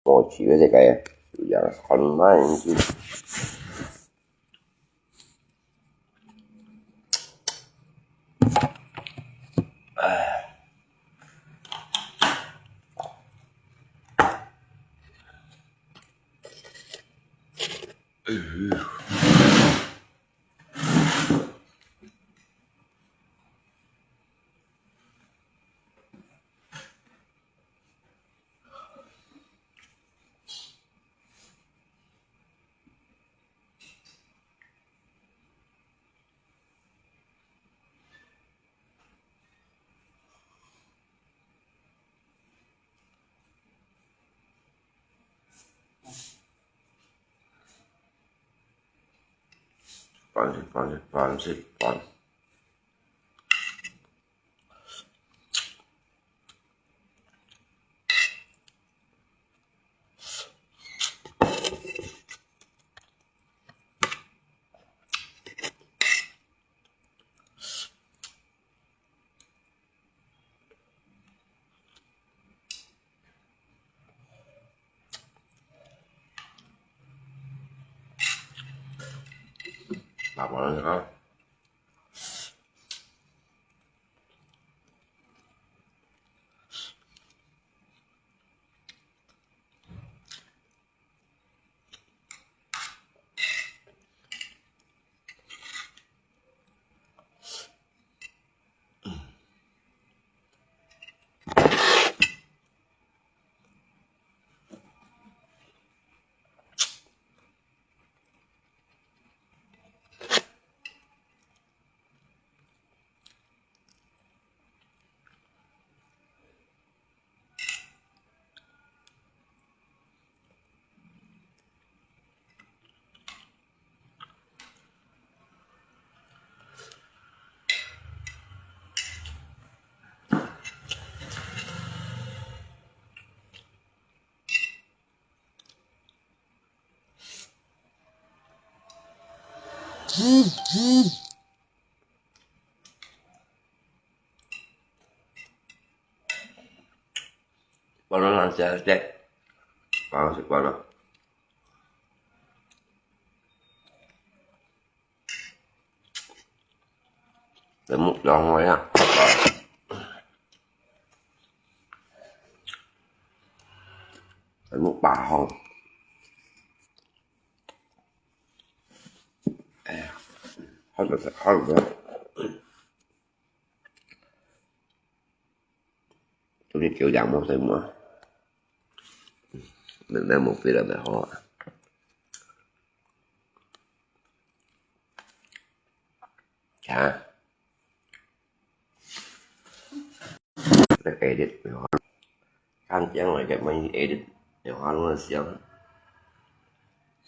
Mo ci vede che ya ormai pan. Apa lagi kan? Bueno, lanciar cek. Kalau sih bueno. Temu dong ya. Temu pahong. Harga. Tôi đi kiểu dặn một thêm mà. Mình đang một phía là mẹ họ. Chà. Nó edit mẹ họ. Khăn chẳng lại cái máy edit mẹ họ luôn là xem.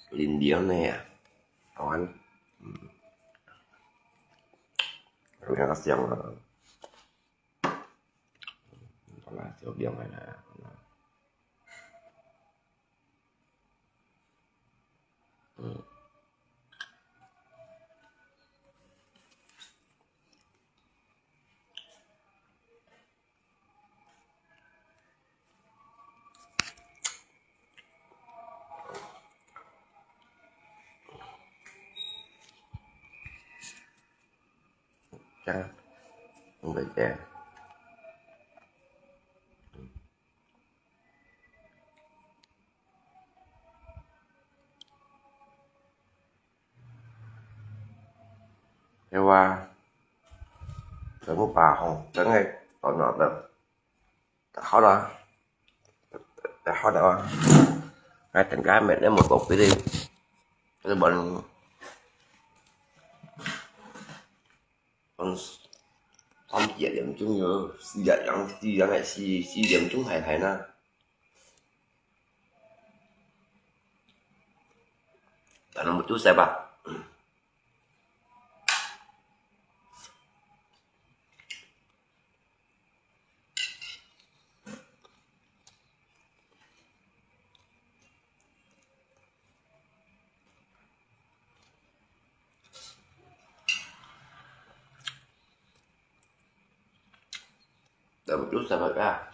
Linh điếu nè. Toán. Rồi nó xem là. Còn là siêu điếu này là. Chà. Không phải chè. Theo một bà không đến ngay tao nói được khó đó đã khó đó hai thằng cái mệt đến một cục đi cái bệnh con không chỉ điểm chúng nhớ si dẫn này si điểm chúng thầy thầy na tại nó một chút xe bạc tại một chút xe bạc ra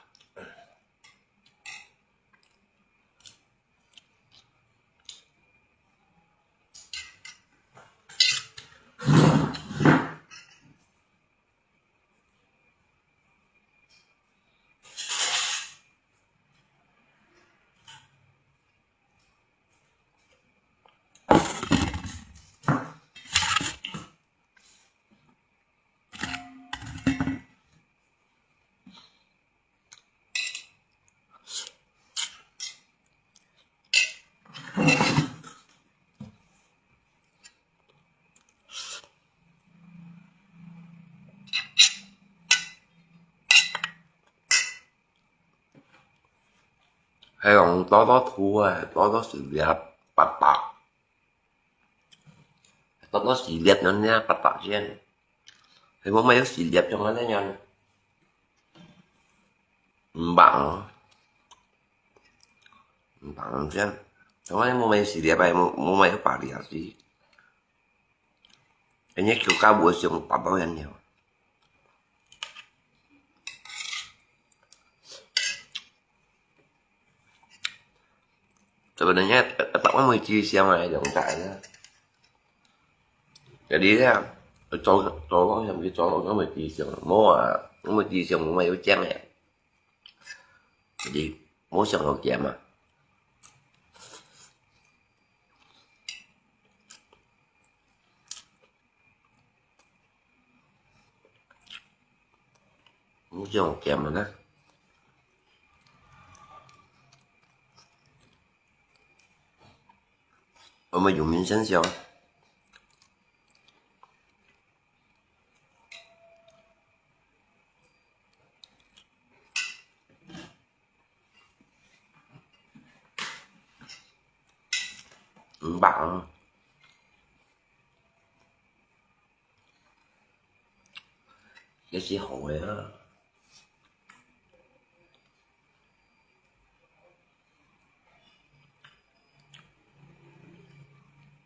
Hay còn tối thua tối sự nghiệp bạc bạc tối sự nghiệp nó nha bạc bạc trên thì bố mấy sự nghiệp trong nó thế nhau bạn bạn xem trong mấy sự nghiệp này bố mấy bạc đi hả gì anh nhớ kiểu cao buổi chiều bạc bao nhiêu nhiều rồi nhé tổng 10 chia xe này động chạy đó cái đi ra cho có nhầm cái cho nó 10 chia xe mua nó 10 chia xe của mày có chén này cái gì muốn xong một chén mà muốn xong một chén mà đó ở mày dùng miếng sánh sao bạn cái xã hội á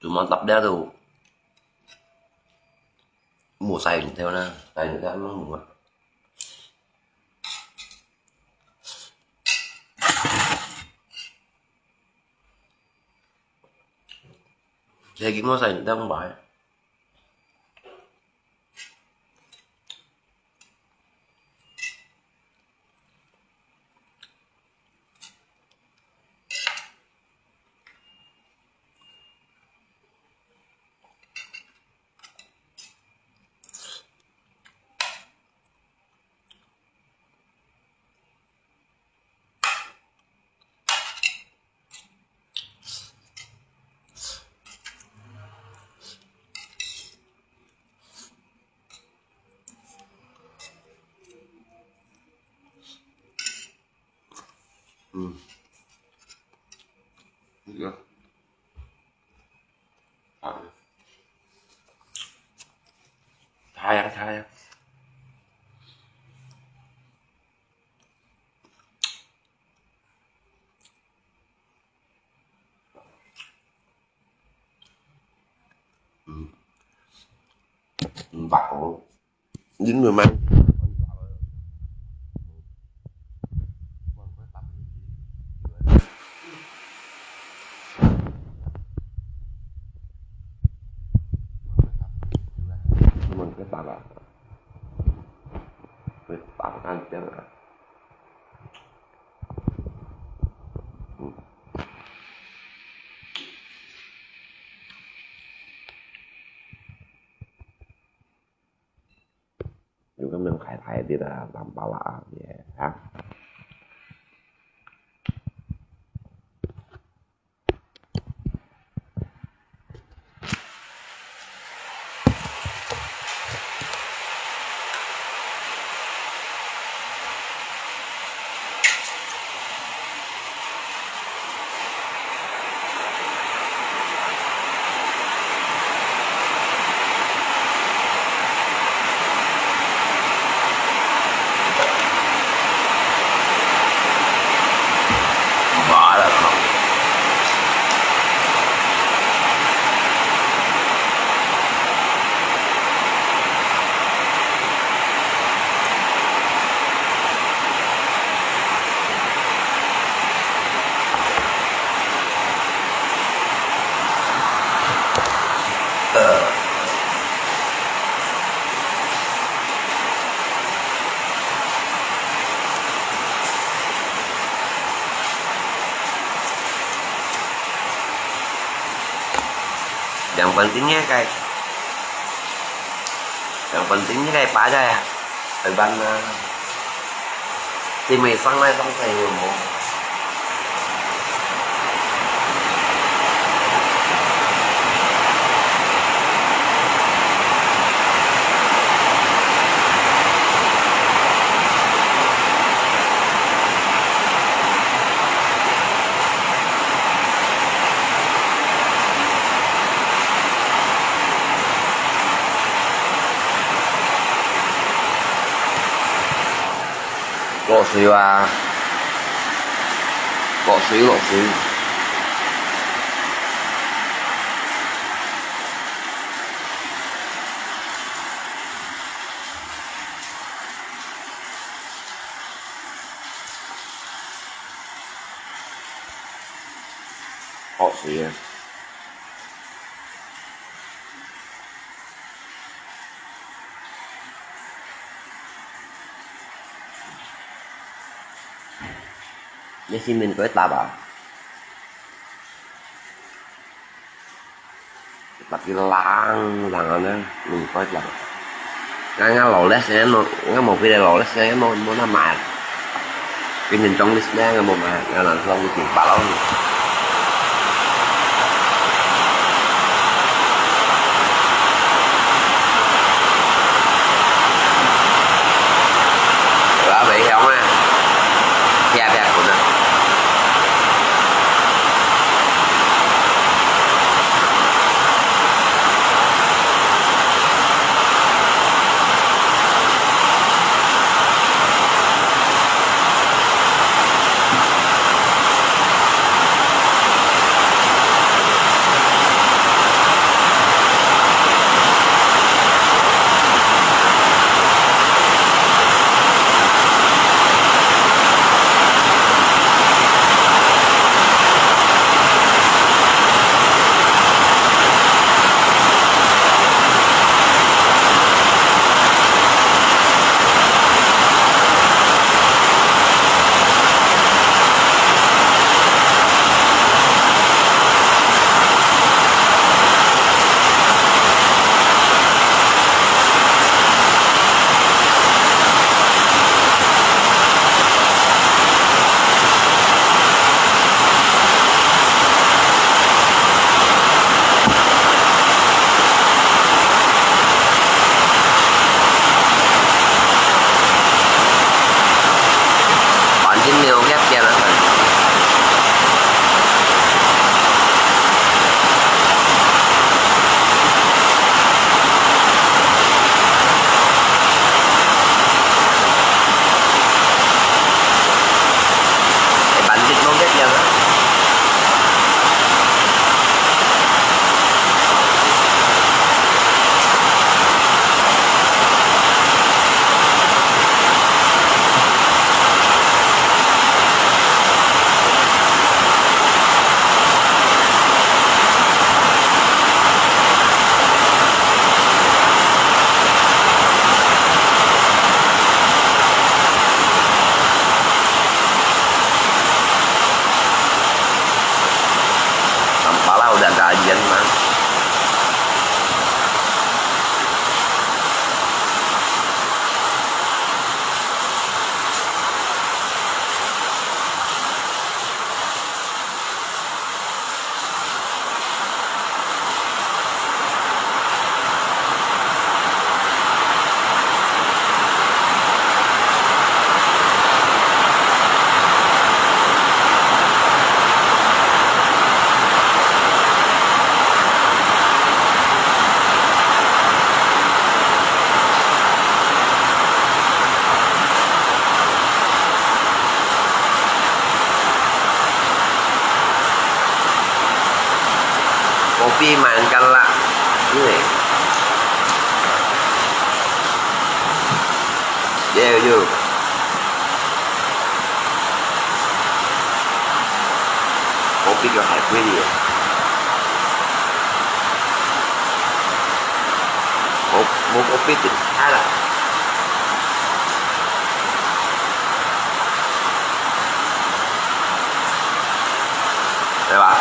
tụi mình tập đá đâu mùa xài theo nè xài người ta nó mùa xe kiếm nó xài người ta không phải được thay bạn dính mười mấy mình cái bạn là bạn ăn chứอยู่กับเมืองไทยที่เราทำปลาเนี่ยครับ bỏ là không yang pentingnya kayak pak aja ya ban thì mày phân này không thầy một 落水啊，落水落水。落水啊！你先面嗰啲搭啊，搭cái lang lang mình coi là ngang lò lết sẽ nó ngang một cái lò lết sẽ nó nằm mà cái nhìn trong list ngang một mà ngang là xong cái bà lâu đó bị không á da của nó kajian mas kopi makan lah ini yo kopi cho hải quy gì mua kopi tỉnh Thái là đây bạn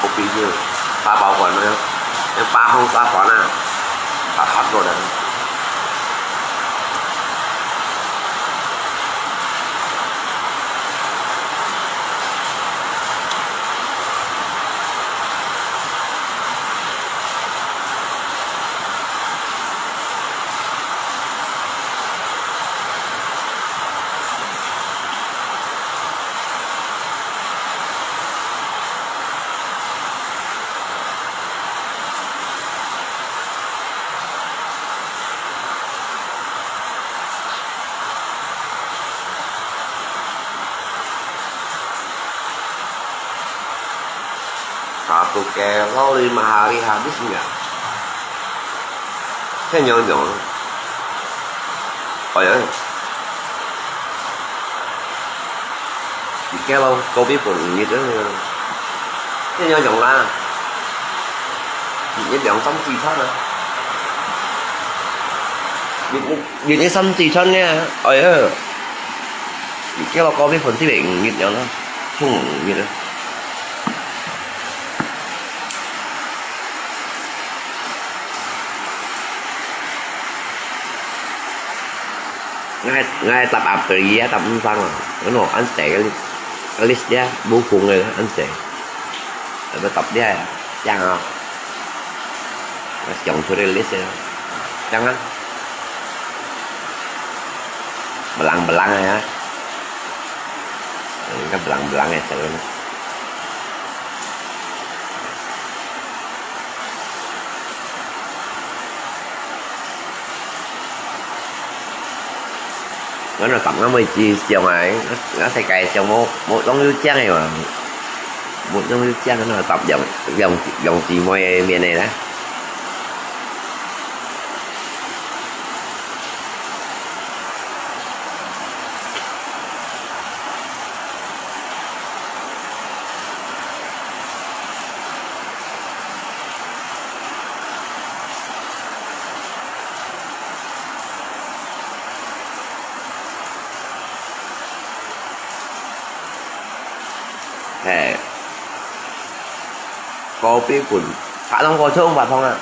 kopi chưa pha bảo quản nữa em pha không pha quả nào pha khát rồi đấy satu kilo 5 hari habis enggak? Saya nyonyon. Oh ya. Di kilo kopi pun gitu. Saya nyonyon lah. Những đoạn sống chi thân à? Những sống chi thân nha. Ôi ơi. Cái lo có biết phần thiết bị như vậy đó. Không như đó. Ngay tập ập từ gì á, tập xăng à. Cái nó anh sẽ cái list ra bố cùng này anh sẽ. Nó tập ra chăng không? Chọn số list ra chăng á. Belang này á. Cái belang này tự nó là tổng nó 10 chiều này nó sẽ cày trong một đống nước trắng này mà một đống nước trắng nó là tập dòng chỉ môi miền này đó. Kopi pun Pak Tong kosong Pak Tong à.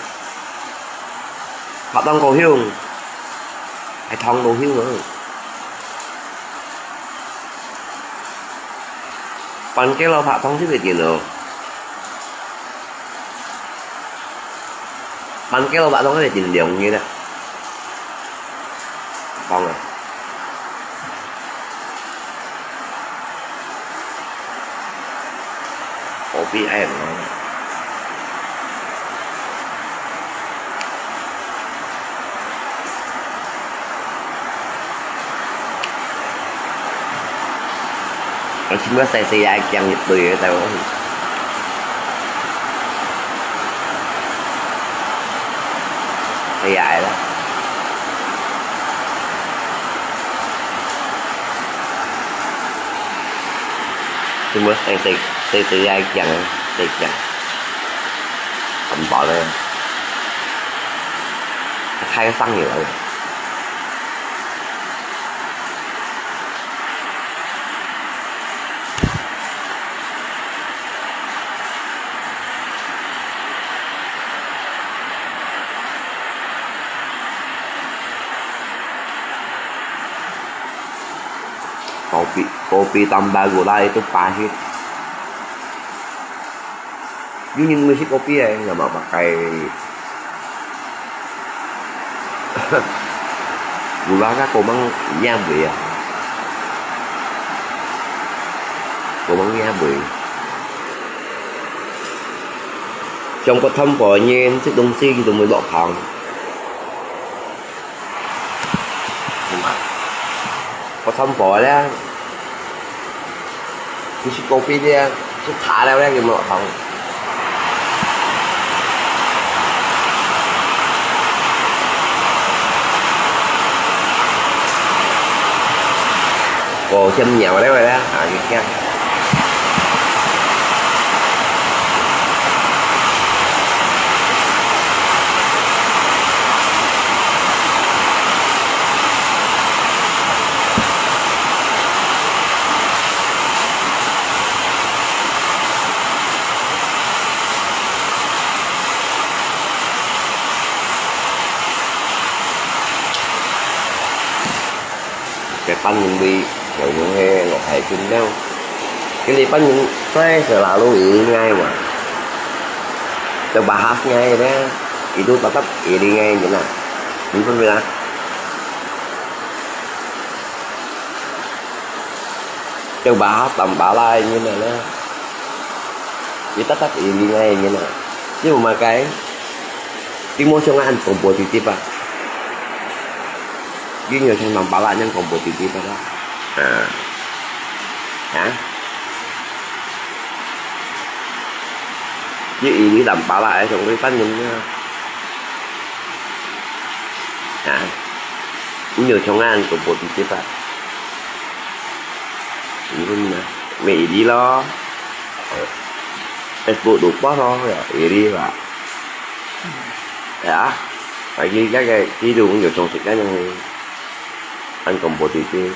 Pak Tong cổ hiu hay thông đồ hiu nữa. Còn cái lo Pak Tong chứ việc gì nữa. Còn cái lo Pak Tong có thể chỉnh điều như thế. Tong à. Kopi em nó chỉ mới xe ai chăng nhịp bì ở tao xe dài đó chỉ mới xe ai chăng cầm bỏ lên hai cái xăng nhiều rồi. Kopi tambah gula itu pahit. Yung musik kopi ya nggak mau pakai gula kan komang nhambui ya. Komang nhambui. Trong có thâm phổi nhiên chiếc đông xi tụi mới bỏ phòng. Có thâm phổi đó. Cái chiếc kopi đi chiếc thả đâu đó kìa mà bỏ phòng. Cô châm nhậu đấy rồi đó. À kìa. Cái bánh những bi rồi những he ngọt hệ chung đâu cái đi bánh những cái selalu iri ngay mà terbahas ngay đó itu tetap iri ngay vậy nè đúng không vậy terbahas tambah lại như này đó chỉ tetap iri ngay như nè chứ mà cái mua cho ăn còn positif à với người trong lòng bảo lại nhân còn positif đó à hả chứ ý đi làm bà lại trong cái phát những nhiều trong ăn của bộ thì tiếp ạ nhưng mà mẹ đi lo cái bộ đủ quá thôi ý đi và đã phải ghi các cái đi đủ nhiều trong thịt cá nhân ăn cùng bộ thì tiếp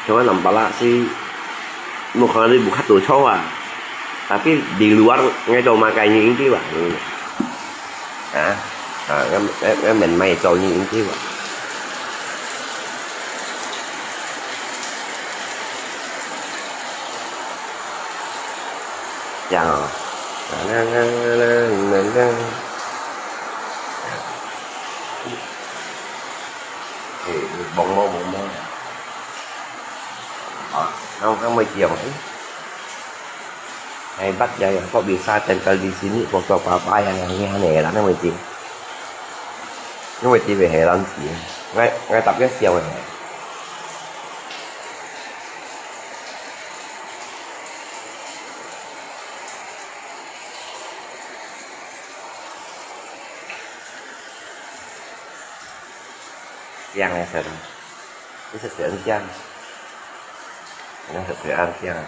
cho cái làm bà lại sih một kali buka tuh cowok tapi di luar ngay đầu mà cái những cái bạn cái mình may cho những cái bạn chào bông mô không 20 chiều ấy hay bắt dây kok bisa tempel di sini foto papa yang aneh-aneh lah namanya tim nhưng mà chỉ về hệ lần gì ngay tập cái chiều này giang này sẽ cái sẽ ăn chăng nó sẽ ăn chăng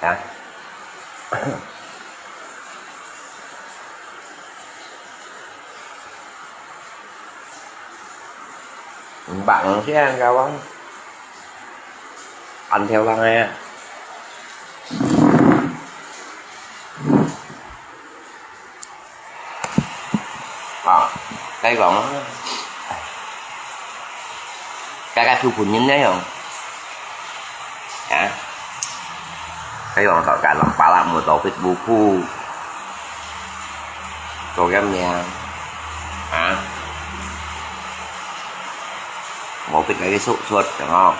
hả bạn sẽ ăn cao không anh theo lăng nghe cái gọn cái thu phun nhín đấy không hả cái gọn tất cả làm bà làm một tổ Facebook khu tổ game nhà hả một cái số suốt đúng không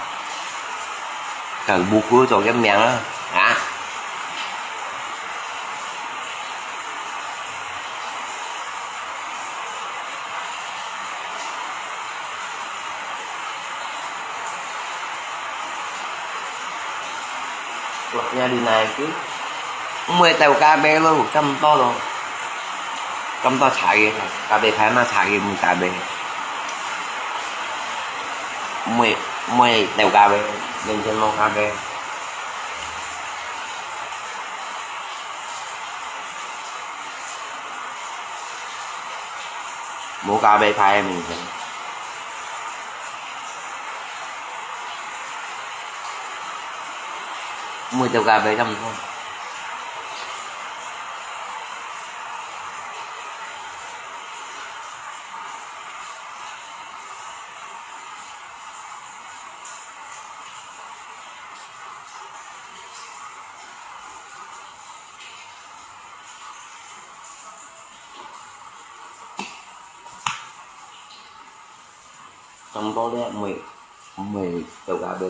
cần buku cho cái miệng đó hả lọc nhà đi này chứ 10 tàu KB luôn trăm to rồi trăm to chạy kìa KB phải mà chạy kìa 10 KB 10 tàu KB lên trên mong KB mua KB phải mình sẽ mua tàu KB trăm thôi trong đó đấy 10 tàu KB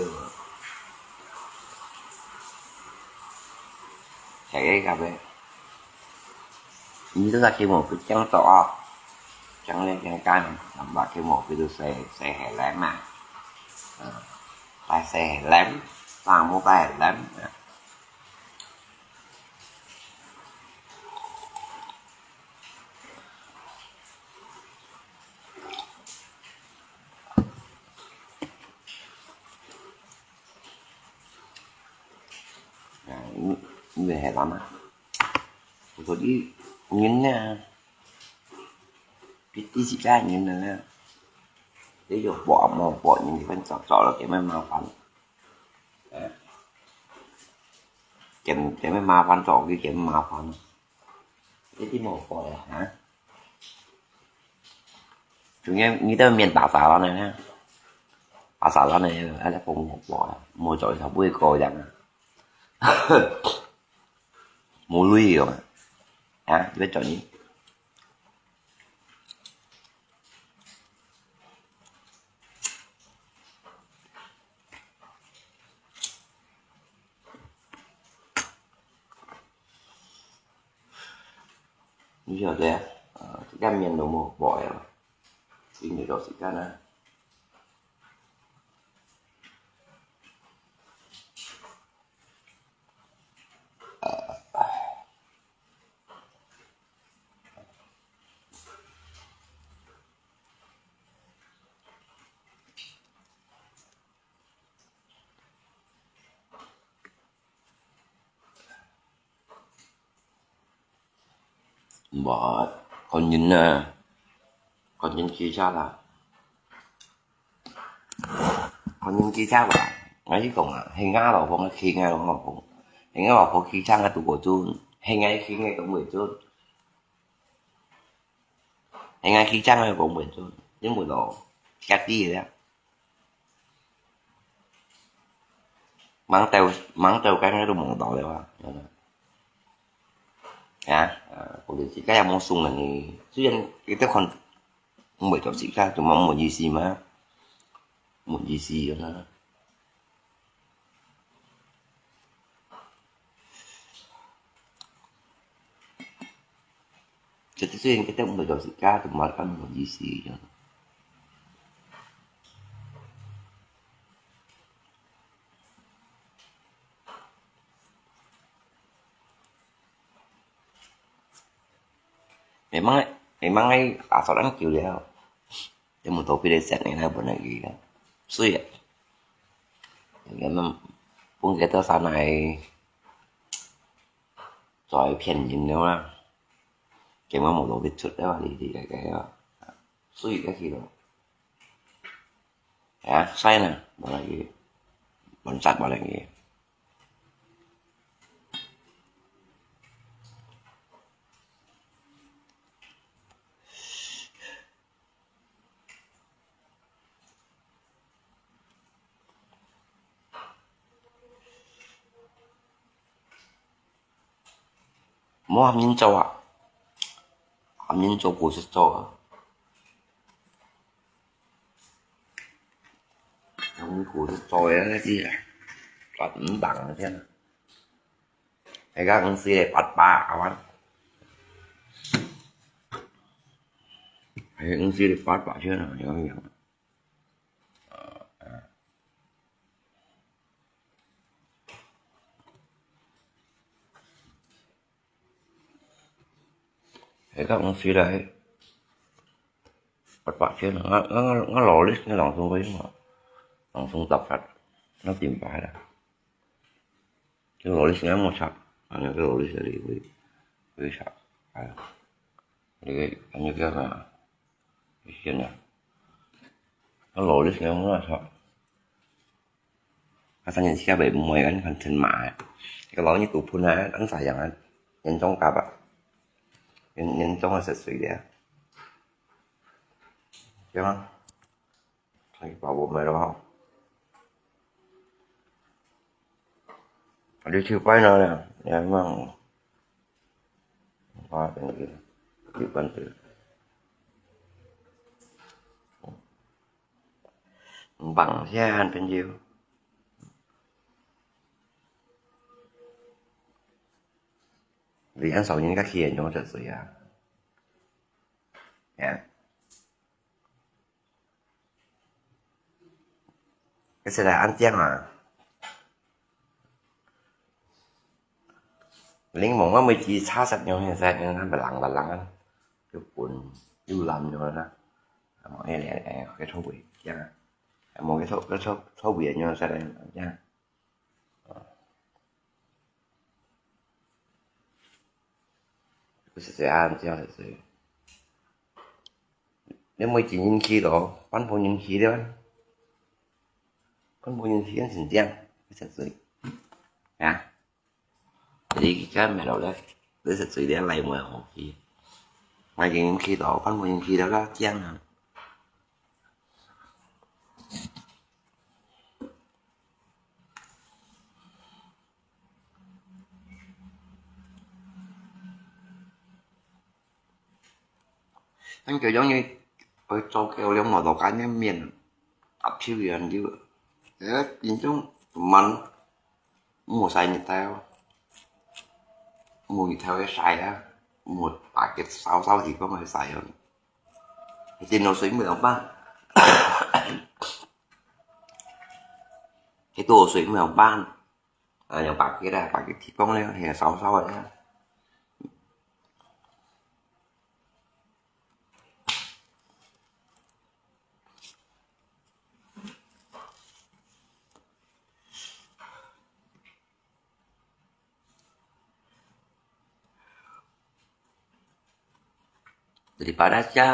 chạy cái cà phê như tức là khi một cái trắng tỏ trắng lên trắng cái làm bạc khi một cái xe hẻ lém mà tay xe hẻ lém bằng một tay hẻ lém về hẻ lắm á tôi đi những cái gì ra những là ví dụ bỏ những cái phần sọ là cái màu phấn cái màu phấn sọ cái màu phấn cái màu phổi hả chúng em nghĩ tới miền Bắc xào này nha Bắc xào này là cùng một bỏ mua chổi sao bươi coi rằng mua lui rồi hả biết chọn gì bây giờ đây cái miền đồ một bỏi rồi xin để đó xịt ra nè bỏ còn nhìn kia sao là còn nhìn kia sao là ngay cùng hinga bảo phong khi ngay bảo phong hinga bảo phong khi sang cái tụ của chun hinga khi ngay cũng mười chun hinga khi sang ngay cũng mười chun những buổi đó cắt đi rồi đó mắng teo cái nó đúng một tội rồi à của chị cái em mong sung là thì chứ cái tới còn không bởi cho chị khác tôi mong một gì mà một gì đó nó chứ tôi cái tới không bởi cho chị khác tôi mong ăn một gì đó memang ai asal orang kêu dia dia mau topi dari set ni lah benar gila suy ya memang pun kita sana rồi phiền nhìn nữa là cái mà một đồ biết chút đó thì cái suy cái gì đó à sai nè bảo là gì bọn sạch bảo là gì 뭐 함민자와 함민자 보셨죠? không của tôi á cái gì vẫn bằng thế này cái các con xe bắt ba các bạn cái con xe bắt ba chưa nào nhớ nhớ cái các con xe đấy bắt ba chưa nào nó lò lít nó lòng xuống với mà lòng xuống tập phật nó tìm phải là cái lò lít nó một sạch anh cái lò lít đi với sạch cái như cái là cái chuyện này nó lò lít nó là sạch cái thanh niên bị mười anh thành thân mạ cái lỗi như tụ phun á anh phải rằng anh nhanh chóng cặp ạ nhanh chóng là sẽ suy đẻ chứ không thầy bảo bộ mày đâu không đi chưa quay nữa nè em mang qua cái gì chịu bắn từ bằng xe anh bên nhiêu vì anh sợ những cái kia nó thật sự à cái xe là anh chén à lính mộng á mới chỉ xa sạch nhau như xe nên anh phải lặng anh cái cuốn yêu làm rồi đó mọi người lại cái thấu bị nha một cái thấu bị nhau xe đây nha cái xe ăn cho thật sự nếu mới chỉ nhìn khí đó bắn vô nhìn khí đó bắn vô nhìn khí anh xin tiền cái thật sự à thì cái mẹ đầu đấy để thật sự để lại mà hồ kia ngoài những khi đó bắn vô nhìn khí đó là chăng hả anh kiểu giống như ở trong cái liều mở đầu cá nhân miền ấp siêu biển như vậy thế nhìn chung mình mùa xài như tao mùi theo cái xài á một packet sau thì có mà xài hơn thì trên nó suy 10 ban cái tổ suy 10 ban những packet là packet thì con lên thì sau rồi nhá daripada aja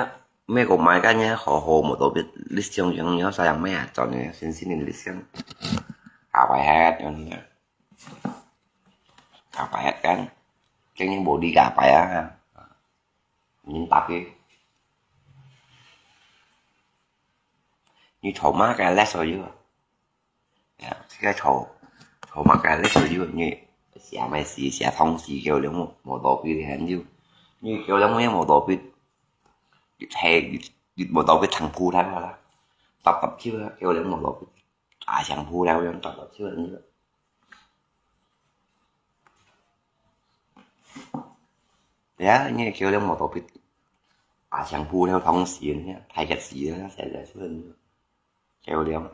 me kok makanya ho một tổ biết list yang nhớ sayang me chọn này xin xin list yang apa hết nha apa hết kan cái những bộ đi cả phải á những tập đi như thầu má cái lát rồi chứ cái thầu má cái lát rồi chứ như xả mày xả thông xì kêu giống một tổ biết thì hẳn như kêu giống mấy một tổ biết thề một tổ biết thằng phu thắng rồi tập chưa kêu giống một tổ thằng phu đâu giống tập chưa như đấy như kêu giống một tổ biết thằng phu theo thông xì nhá thay cái xì nó sẽ là hơn kêu giống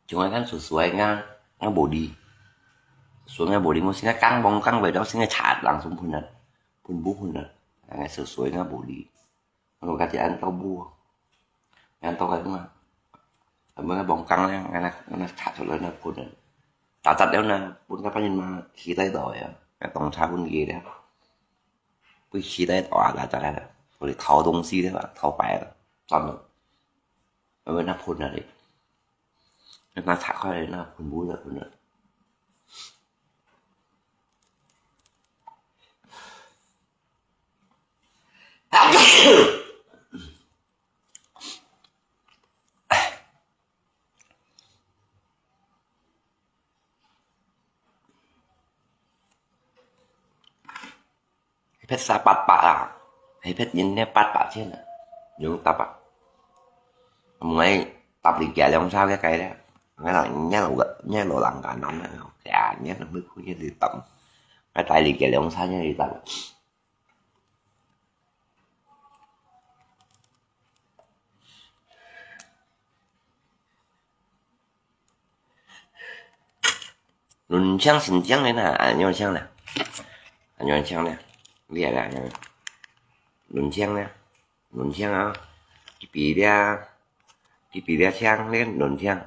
chúng kan sesuai nga body sesuai nga body mo singa kang về đó singa chát langsung pun buhunan nga sesuai nga body kalau kati an tau bu an tau cái mà mga bong căng nga chát rồi na pun ta đéo na pun ka panin ma khi tay đòi cái tông cha pun gì đấy pun khi tay đòi là cho cái rồi thao đông xí đấy bạn thao bẻ chọn được rồi na pun là đấy nó thả khỏi nó pun bú là pun phết sa bát bạ hay phết nhìn nè bát bạ trên dùng tập mấy tập thì kẹt làm sao cái đó cái là nhá lộ lằng cả năm này kẹt nhá nó bước như đi tập cái tay thì kẹt làm sao như đi tập 눈창 신장 này nè 안녕하세요 nè 안녕하세요 nè bây giờ là 눈창 nè 눈창 á cái bị đa trang lên 눈 창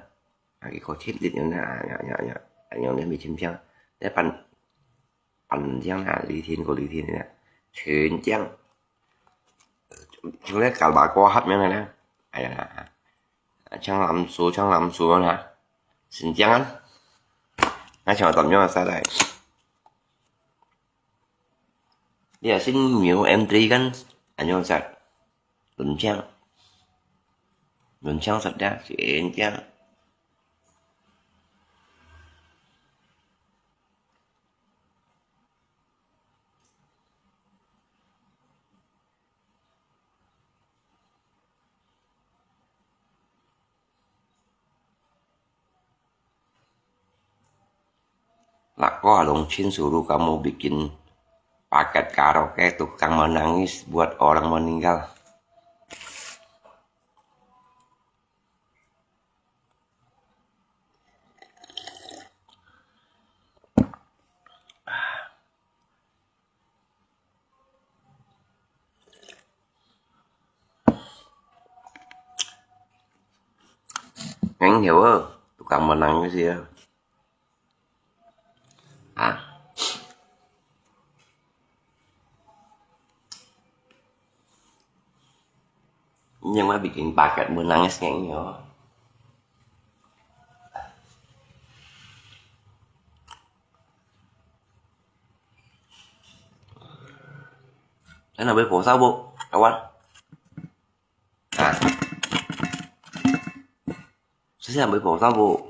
cái khó chết lên như là anh em bị chim chăng đểปั่นchăng là lý thiên của lý thiên này nè thuyền chăng chúng ta cả bà qua hết mấy này nè chăng làm số nè xin chăng anh nói chào tầm nhau là sao đây bây giờ xin nhiều em tri kan anh nhau sao 눈 창 thật ra chuyện chăng Aku Alongsin suruh kamu bikin paket karaoke tukang menangis buat orang meninggal. Anh hiểu không? Tukang menangis ya. Nhưng mà bikin paket menangis nggak nyo. Thế là bếp khổ sao bộ các bạn sẽ là bếp khổ sao bộ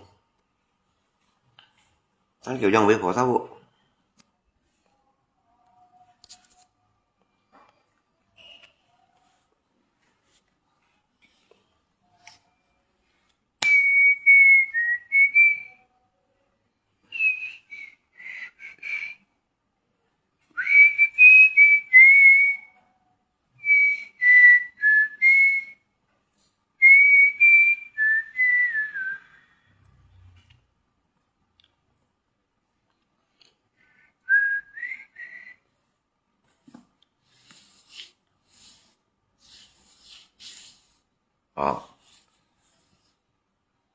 sáng kiểu trong bếp khổ sao bộ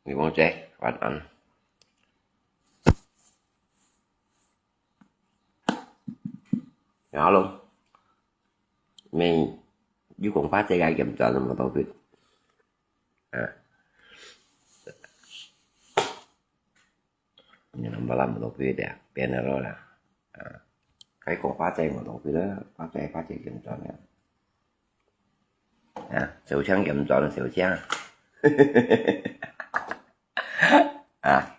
người con trai bạn ăn nhỏ luôn mình dưới con phát chơi gai kèm cho mà tôi biết à nhưng mà làm tôi biết đẹp bên rồi là à, cái con phát chơi mà tôi biết đó phát chơi kèm cho này à xỉu trắng kèm cho là xỉu trắng à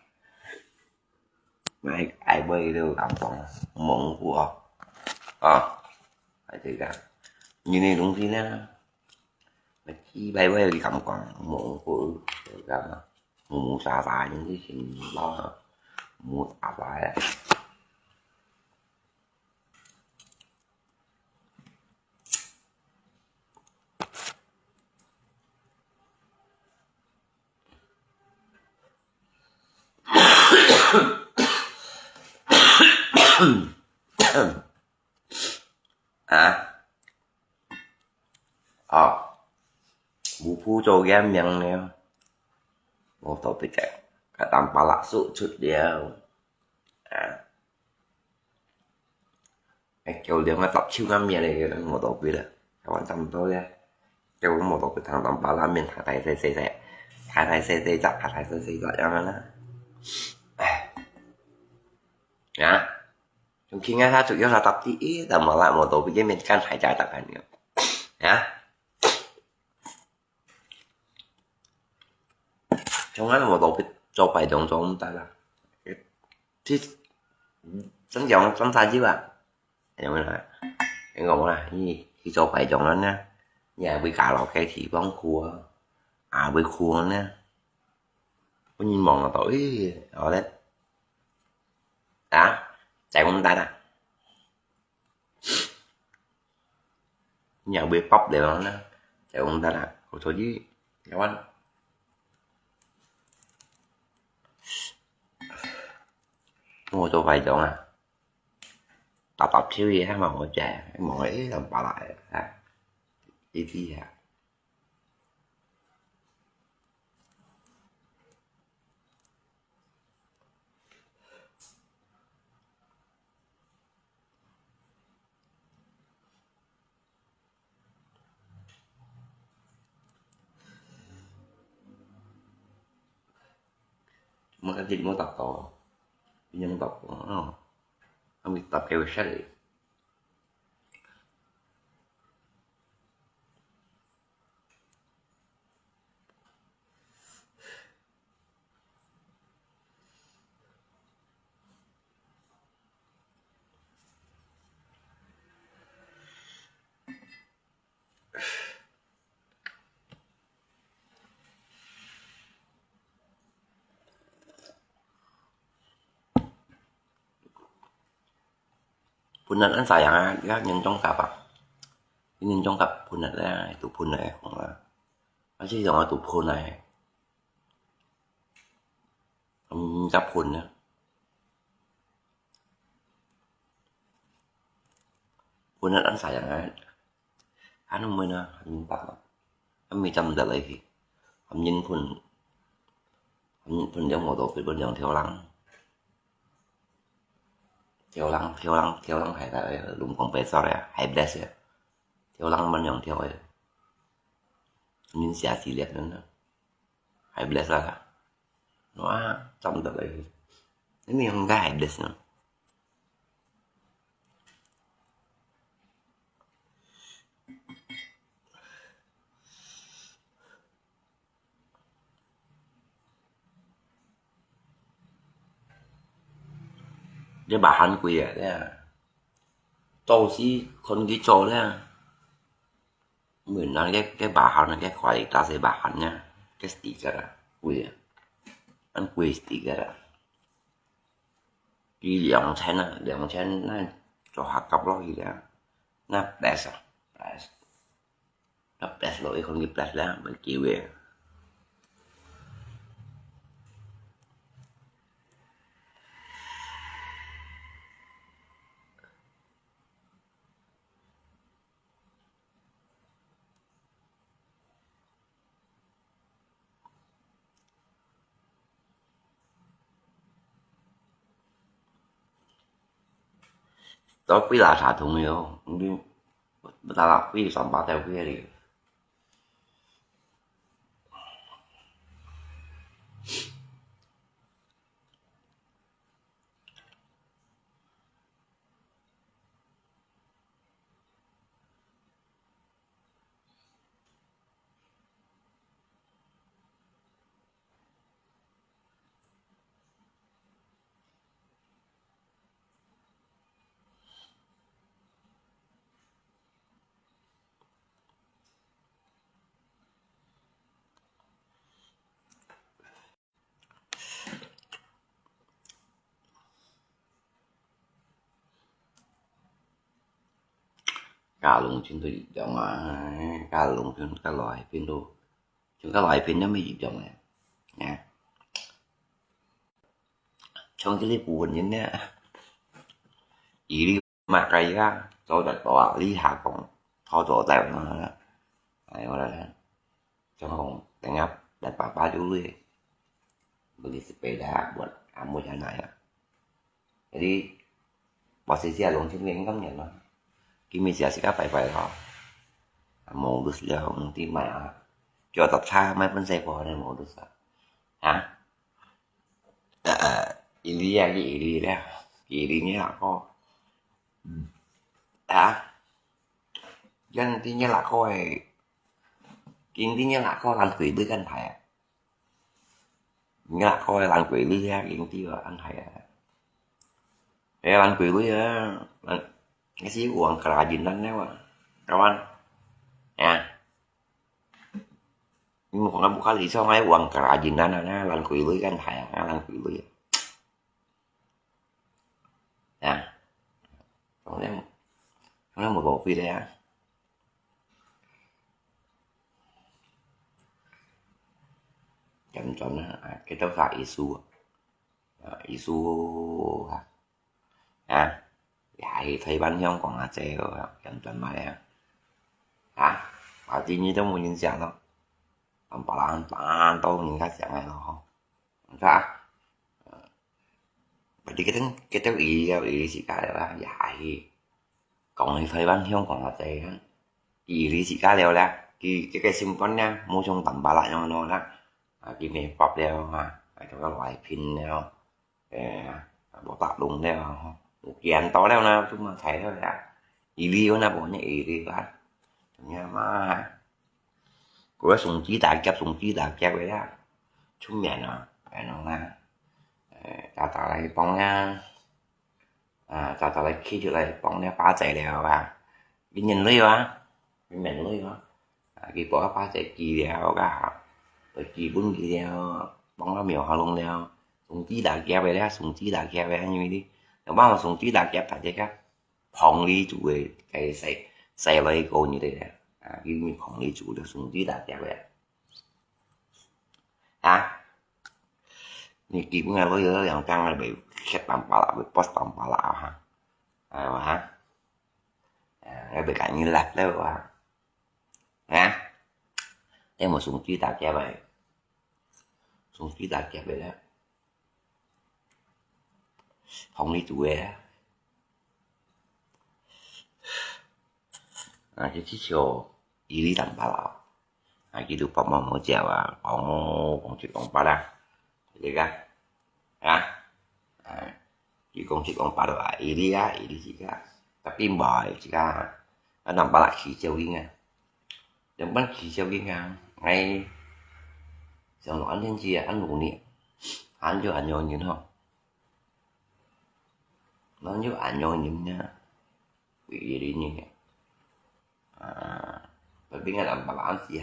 mai ai bơi đâu cảm còn mộng của phải tự cả như này đúng thế nè mà chi bay bơi thì cảm còn mộng của cả mù xà xà những cái chuyện lo mù xà xà à bù phu cho game yang nè một tổ bị cả tầm ba lạ sụt chút đeo à cái kiểu điều mà tập siêu ngắm nhà này một tổ bị là các bạn tâm tôi ra kiểu một tổ bị thằng tầm ba lạ mình thằng thầy xe thằng thầy xe chặt thằng thầy xe lại cho nó nhá trong khi nghe ra chủ yếu là tập tí tầm mà lại một tổ bị cái mình căn phải trả tập hành nữa nhá trong đó là một tổ bị cho bài động cho ông ta là thì sẵn giọng sẵn tay chứ bạn em nói là em còn là gì khi cho bài chọn nó nha nhà bị cả lò cái thì bóng cua à bị cua nè có nhìn mòn là tối ở đấy đó chạy không tay nè nhà bị bắp đều nó chạy không tay nè rồi thôi chứ các anh ngồi cho bài chọn à tập siêu gì mà ngồi trà ngồi ấy làm bà lại à đi thi à mà cái gì muốn tập tổ nhân tập không biết tập kêu sát đi phun anh sayang các nhân trong cặp à nhân trong cặp phun là tụ phun này cũng là nó chỉ dòng là tụ phun này không cặp phun nữa phun anh sayang anh không mới nữa anh tập anh mi trăm giờ lại thì anh nhìn phun giống một tổ cái bên dòng theo lăng hay là đúng không phải sao đấy hay bless theo lăng bên dòng theo ấy nhìn xả xì liệt nữa hay bless là nó trong giờ lại nếu như không cái hay bless nữa cái bà hắn quỳ à đấy à tô xí con cái trâu đấy à mình nói cái bà hắn là cái khoai ta sẽ bà hắn nha cái sticker à quỳ à anh quỳ sticker à cái dòng chen nó cho hạt cọc lo gì đó nó đẹp sao nó đẹp lỗi con nghiệp đẹp là mình chịu về Đó quý là xả thùng nhiều không biết ta là quý sản bảo theo quý đi cả lùng chúng tôi dịch dòng cả lùng chúng các loại phim đô chúng các loại phim nó mới dịch dòng này nha trong cái clip buồn như thế chỉ đi mà cây ra tôi đặt bỏ lý hạ còn thôi tổ tèo nó là này gọi là trong phòng đánh áp đặt ba chú lưới beli sepeda buat kamu sana ya jadi posisi alung sini kan ya kimi sia sika phải họ một đứa giờ ông tí mà cho tập tha mấy bên xe bò này một đứa sợ hả gì ra cái gì ra gì đi nhớ là co hả dân tí nhớ là coi kiến tí nhớ là co làm quỷ với anh thầy nhớ là coi làm quỷ với ra kiến tí vào anh thầy để làm quỷ với cái xíu quần cà gì lên nếu mà đâu anh à nhưng mà còn làm một cái lý do mấy quần cà gì lên là làm quỷ với anh thầy làm quỷ với à còn nếu một bộ video chậm chọn cái tấu phải Isu Isu à dạy thầy bán nhông còn là xe rồi chậm chọn mà đây hả bảo chi như trong một những dạng đó làm bảo là an tôi những cái dạng này là không sao vậy thì cái tấu ý gì cả là dạy còn thì thầy bán nhông còn là xe ý lý gì cả đều là cái sim con nha mua trong tầm ba lại nó đó cái này pop đeo ha trong các loại pin đeo bộ tạp đùng đeo một dàn to đeo nào chúng mà thấy thôi đã ý đi của nó bộ nhảy đi cả nha mà của súng chí tạc chấp vậy đó chúng mẹ nó cái nó là tạo lại bóng nha tạo lại khi trở lại bóng nha phá chạy đeo và cái nhìn lưới quá cái mình lưới quá cái bỏ phá chạy kỳ đeo cả rồi chị bốn video bóng nó mèo họ luôn đeo súng chí đạt keo về đó súng chí đạt keo về như đi nó bao mà súng chí đạt keo tại cái các phòng đi chủ về cái xe lấy cô như thế này cái mình phòng đi chủ được súng chí đạt keo về như chị cũng nghe với đứa dòng căng là bị khét tầm bà lạ bị post tầm bà lạ hả cái bị cạnh như lạc đấy hả em một súng chí đạt keo về súng chí đạt keo về đó không đi chủ về cái chiếc chiều ý lý tầm bà lão cái được bóng một chèo bóng chuyện bóng bà đa vậy ra chỉ còn chuyện bóng bà đa ý lý gì cả tapi bòi chỉ cả nó nằm bà lại khí chiều đi ngang đừng bắt khí chiều đi ngang ngay xong nó ăn lên gì ăn ngủ niệm ăn cho ăn nhồi nhìn không nó như ăn nhồi nhìn nha bị gì đi như vậy bởi vì nghe là bà ăn xì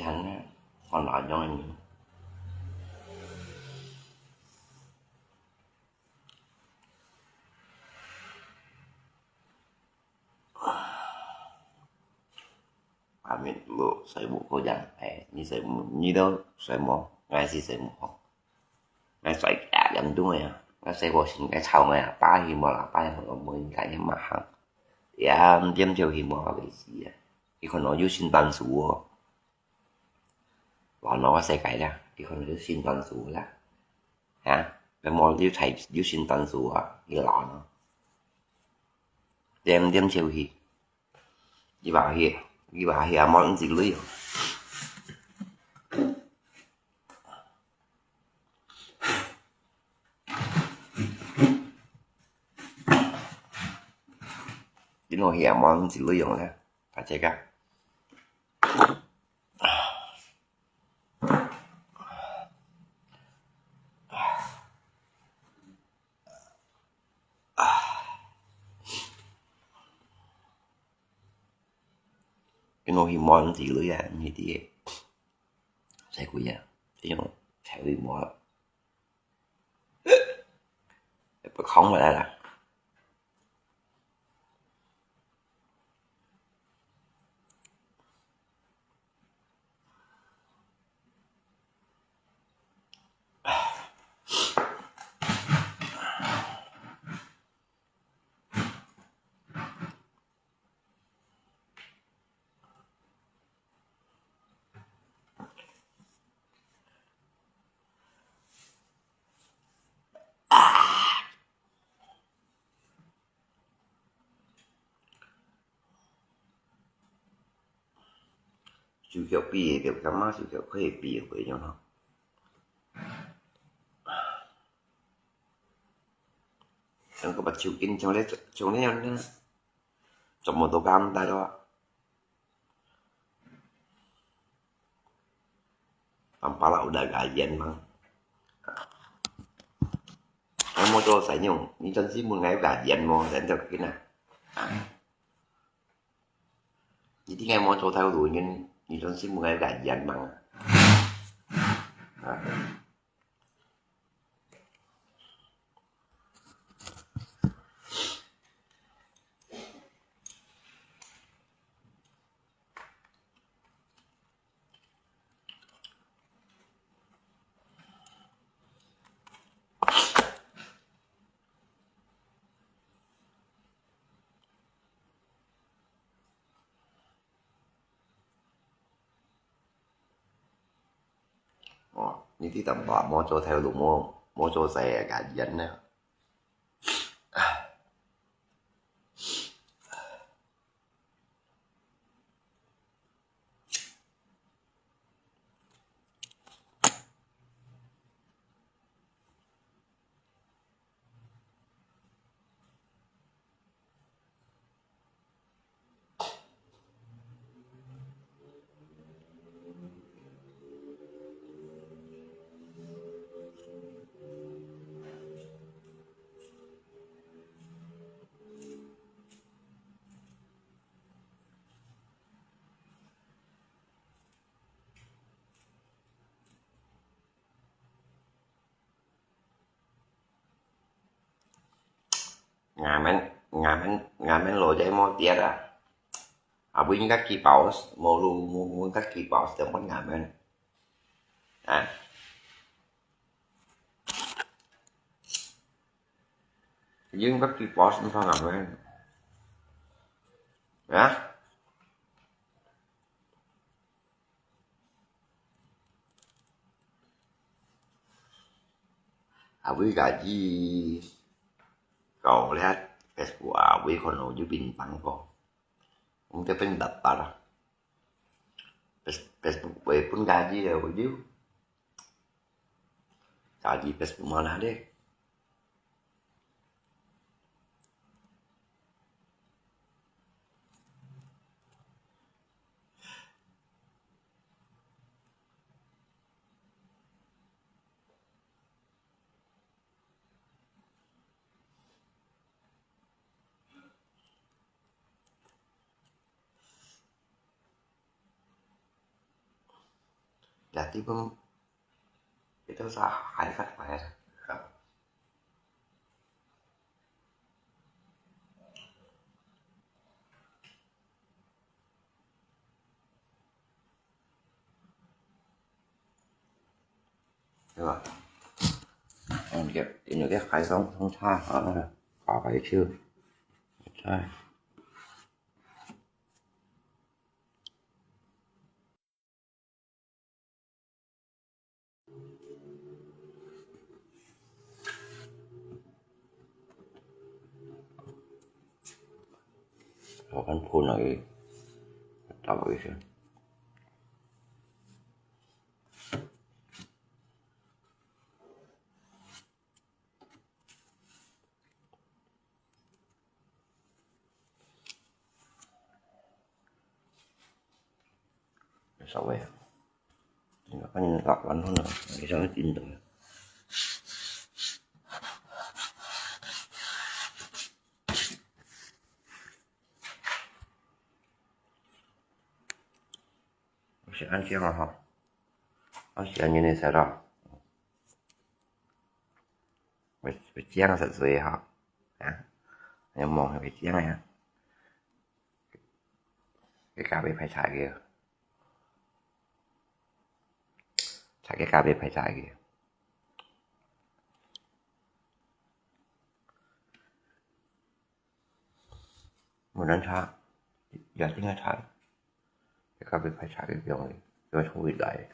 hành còn lại cho anh bà mình bộ xây bộ cô dặn như xây như đâu xây một ngay si xây một ngay xây cả dặn chúng mày ngay xây bộ xin cái sau mày ba thì mà là ba là mình cái mà hẳn ya jam chiều thì mà bị gì thì còn nói với xin tăng số và nó sẽ cái ra thì còn với xin tăng số là hả cái món với thầy với xin tăng số thì lọ nó đem chiều hi ghi bảo hi món gì lưới di nó hi món gì lưới rồi phải chạy cả cái nó hi món gì lưới như thế sai của ya thì nó theo đi món không mà là sự kiểu bì kiểu cái má sự kiểu có thể bì với nhau nó nó có bật chiều kinh trong đấy nó trong một tô cam tay đó tanpa udah gajian bang em mau cho saya nhung ni chân sih một ngày gajian mau saya cho cái nào jadi ngày mau cho theo đuổi nhưng ni chân sih một ngày gajian bang ni tí tầm bọ mau cho theo đuổi mau cho saya gajian nè ngamen lo dai mau tiada abis kaki paus mau lu mau kaki paus tempat ngamen dương kaki paus nó phải ngamen ya abis gaji kau lihat Facebook abis kono ju bintang kok mungkin pendaftar Facebook pun gaji ya begitu gaji Facebook mana deh jadi pun itu sah hari kan bayar đúng rồi em kịp những cái khai không xa có cái chưa sai cho con phun này tạo cái gì sao vậy nó có những gọt bánh hơn nữa để cho nó chín được sẽ ăn chiên rồi không ăn chiên như này sẽ rồi phải chiên nó sạch sẽ hả em mong phải chiên này cái cà phê phải xài kìa xài cái cà phê phải xài kìa một lần xa giờ tiếng là xài cái cà phê phải xài cái kiểu này rồi không bị đẩy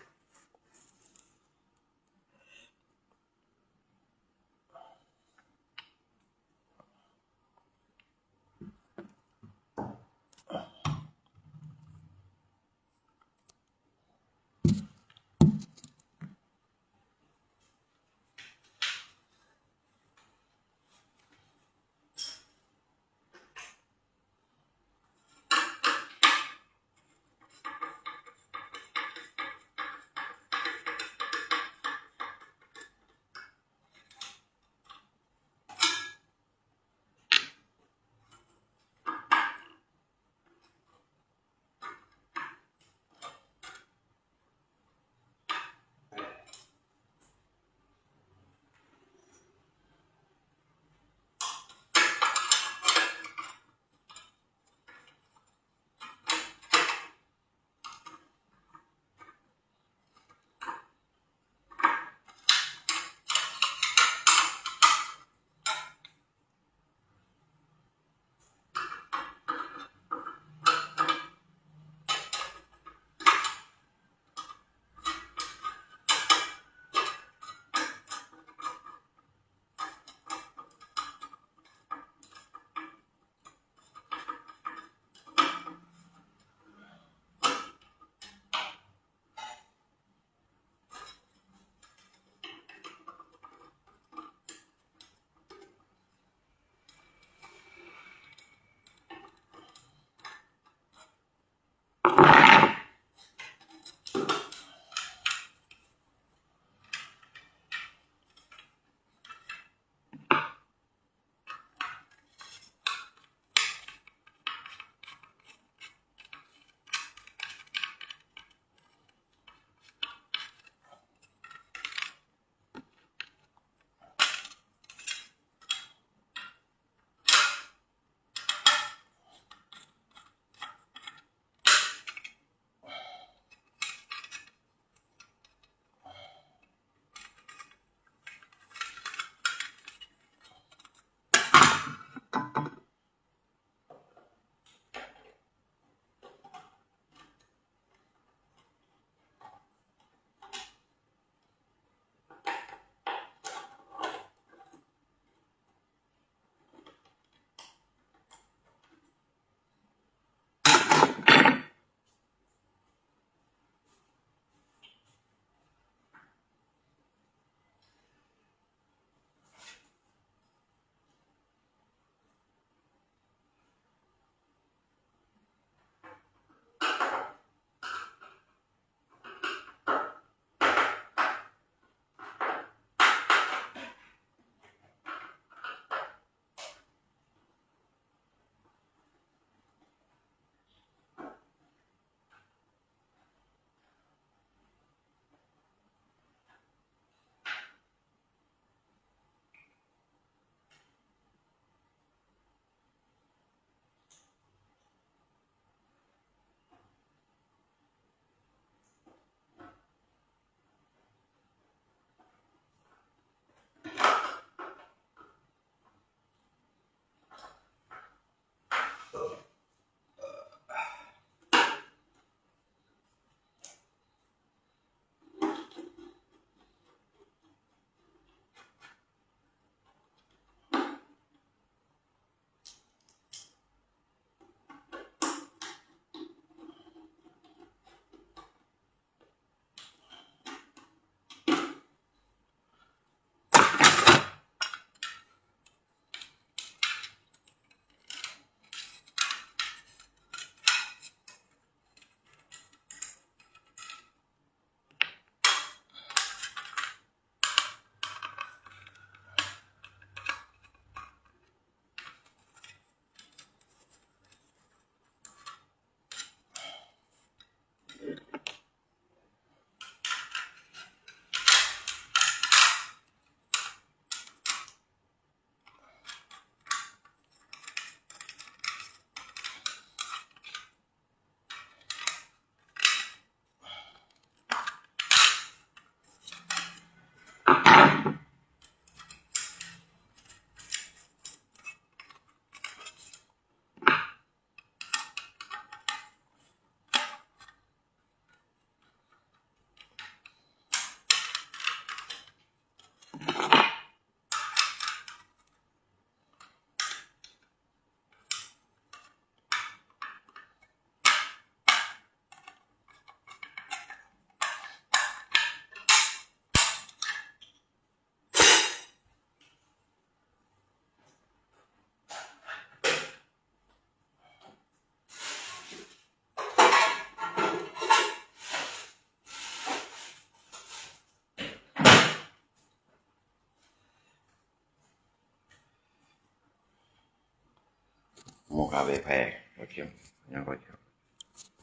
Mua cà phê phè có chừng nha có chừng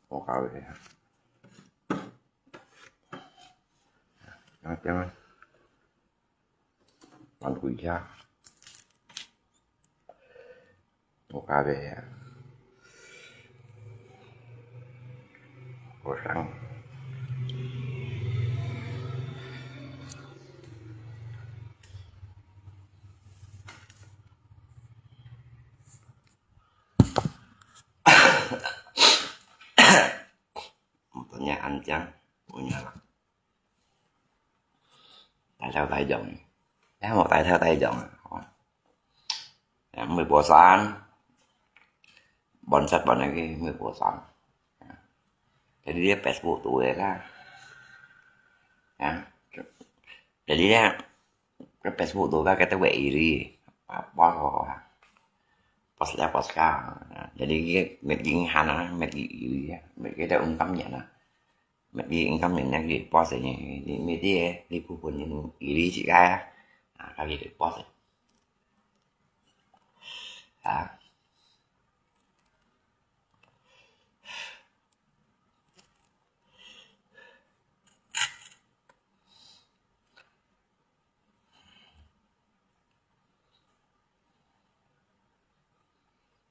mua cà phê nó chừng còn quỷ cha mua cà phê có xăng một tòa nhà ăn chăng một nhà là tại sao tay dòng nếu một tay theo tay dòng em mới bỏ sán bọn sắt bọn này cái mới bỏ sán jadi dia Facebook tuh ya kan ya jadi dia cái Facebook tuh kan kata iri post lah post ka jadi cái mấy cái hana mấy cái iri mấy cái đó ungkam nhận à mấy cái ungkam nhận cái post này mấy cái đi phụ phụ những iri chị gái cái gì post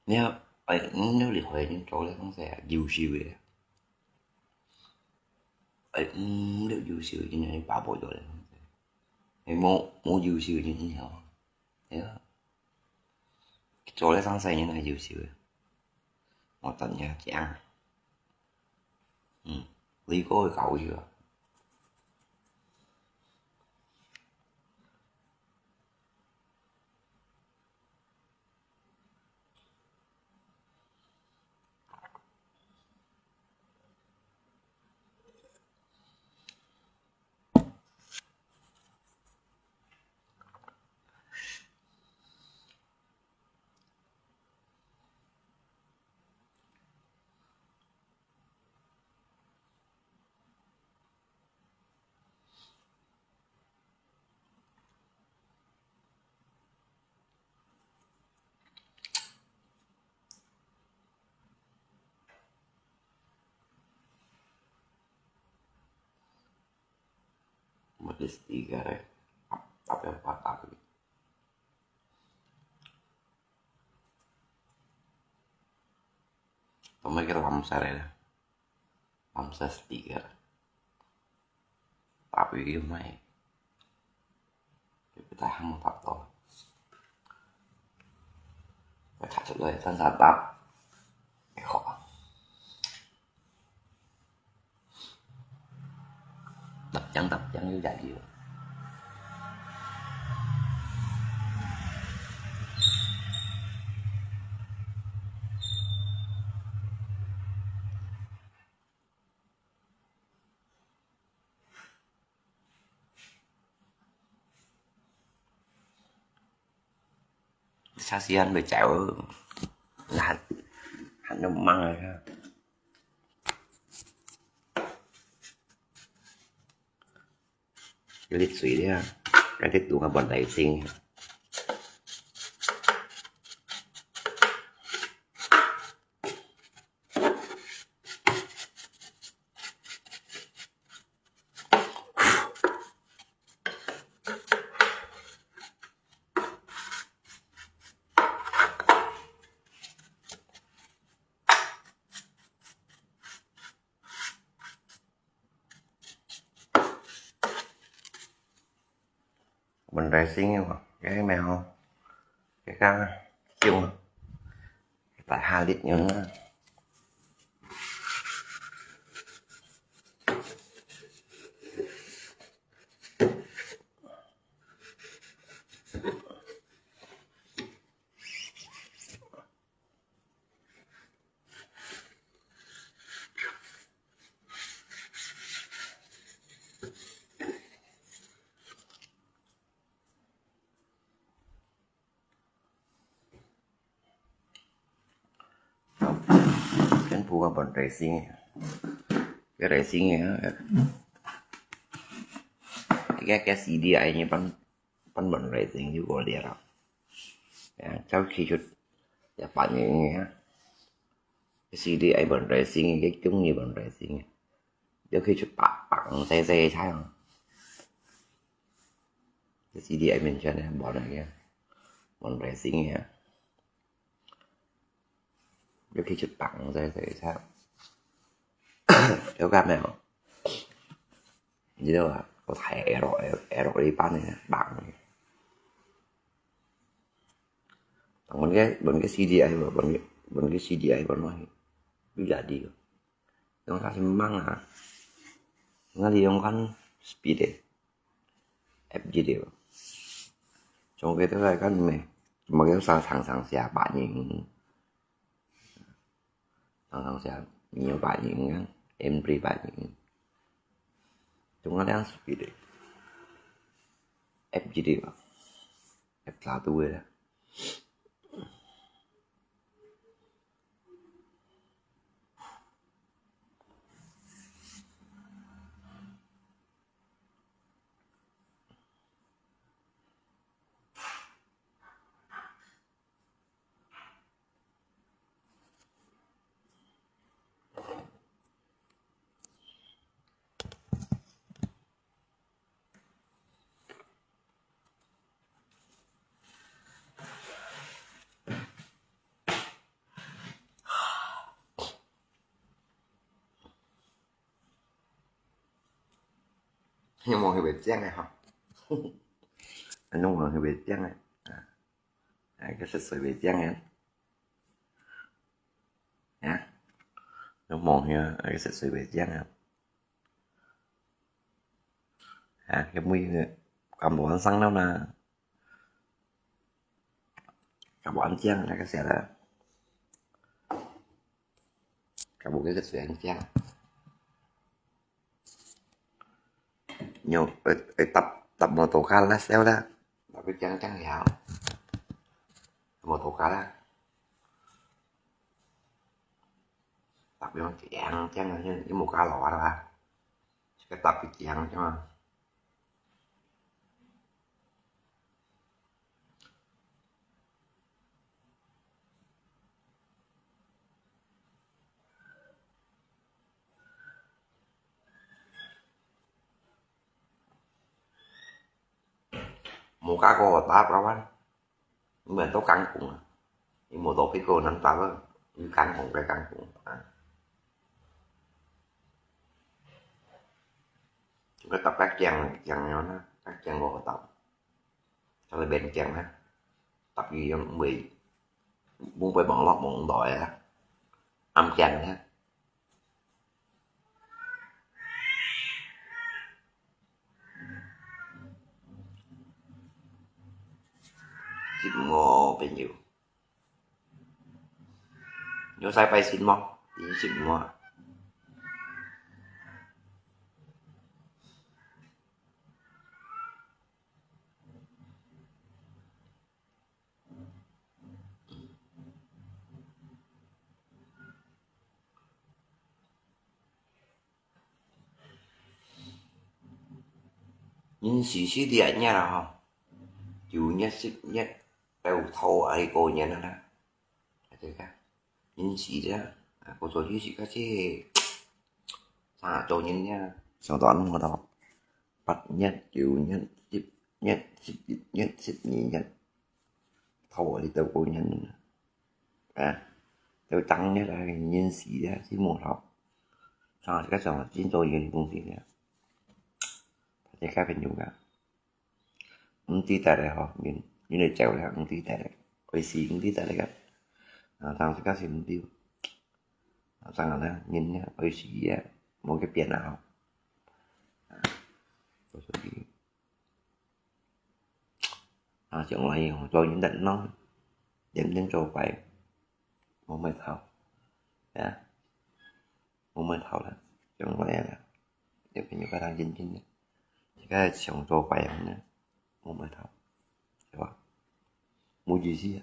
nếu nếu liệt huệ những chỗ đấy nó sẽ dù siêu vậy nếu dù siêu như này bảo bội rồi thì muốn dù siêu như thế nào thế chỗ đấy sáng say như này dù siêu một tận nhà chị ăn lý có cậu chưa Medis 3 đấy tập em phát tập tao mấy cái làm sao đây nè làm sao sticker tapi mày kita không tập thôi phải thật sựเลยสั้นๆtậpไม่khó tập chẳng như vậy gì Sasian bị chảo là hành nó măng rồi ha cái lít suy đấy ha cái tiếp tục là bọn đại sinh mình racing không cái mèo cái cá chung tại 2 lít nữa bukan ban racing cái racing này cái CDI nya ban racing juga dia lah ya, sau khi chút Ya banyak ya. CD ấy bận racing cái chúng như bận racing. Đôi khi chụp bằng xe thấy không? Cái CD ấy mình cho nên bỏ này nha. Bận racing nha. Đôi khi chụp bằng xe thấy sao? Nếu các mèo như đâu à? Có thẻ rồi đi bán này bằng. Bằng cái CD ấy mà bằng cái CD ấy bọn nó bisa di yang kasih semangat ngali yang kan speed FGD trong cái thứ hai kan mày mà cái thằng thằng xe bạn nhìn thằng xe nhiều bạn nhìn em pri bạn nhìn chúng nó đang speed FGD F1 ya nhưng mà người Việt Giang này không anh đúng rồi người Việt Giang này cái sự Việt Giang này nhá nó mòn nha cái sự Việt Giang này cái mũi cầm bộ ăn xăng đâu nè cầm bộ ăn chăng là cái xe đó cầm bộ cái xe ăn chăng nhiều tập một tổ khá là xéo đó và cái trắng trắng hảo một tổ khá là tập cho chị ăn trắng như một cá lọ đó à cái tập chị ăn cho mà một cá cô tập đâu anh nhưng mà tố căng cùng nhưng một tổ cái cô nằm tập á như căng cùng cái căng cùng cái tập các chàng cho nó các chàng bộ tập cho lên bên chàng ha tập gì cũng bị muốn phải bọn lót bọn đội á âm chàng ha chịu ngô bao nhiêu nhớ sai bay xin mong thì chịu ngô nhìn xí xí điện nha nào không chủ nhất xích nhất đầu thâu ấy cô nhá nó đó thấy cả nhìn xí đó cô số như xí các chứ sao chỗ nhìn nha sau đó nó đó bắt nhất chủ nhất xích nhị nhất thâu ấy tao cô nhân tao tăng nhất là nhìn xí đó chứ một học sao các chồng chính tôi gì cũng gì nữa thì các bên juga tidak ada ho ini cewek yang tidak ada isi tidak ada kan thằng sẽ các xin tiêu thằng là nhìn nhá isi một cái biển nào chuyện này rồi những định nó điểm đến rồi vậy một mình thầu một mình thầu là chuyện này là để cái những cái đang dính dính cái chuyện rồi vậy nữa một mình thầu hiểu không mua gì gì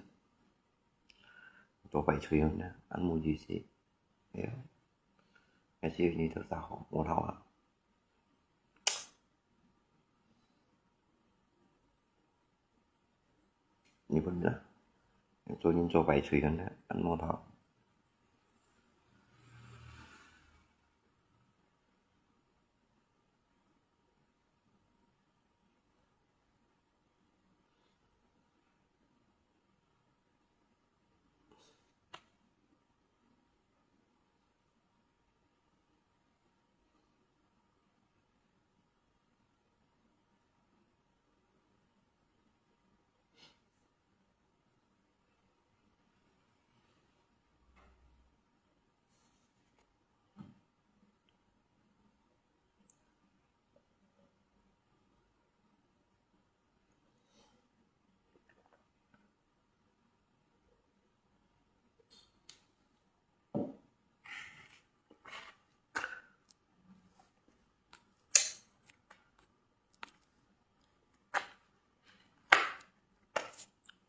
rồi vậy chuyện nữa anh mua gì gì hiểu cái siêu như tôi sao một thầu à như bên đó tôi nhìn cho vậy suy gần đó anh mong thọ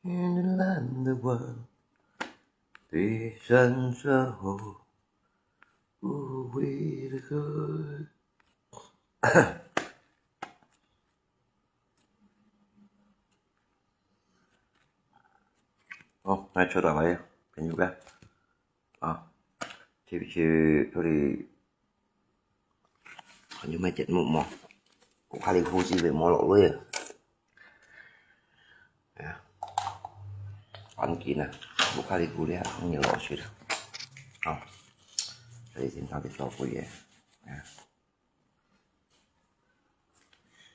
in the land of world thì sân sơ hồ we the good 날 쳐다봐요 벤유가 집이 우리 nhưng mà chết một cũng khai khu chi về mò lộ luôn ăn kỹ nè một khai khu đấy không nhiều lộ chuyện không đây xin thao thì so với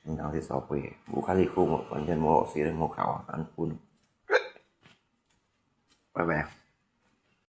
xin thao thì so với một khai khu một con chân mò lộ xí một khảo ăn phun bye bye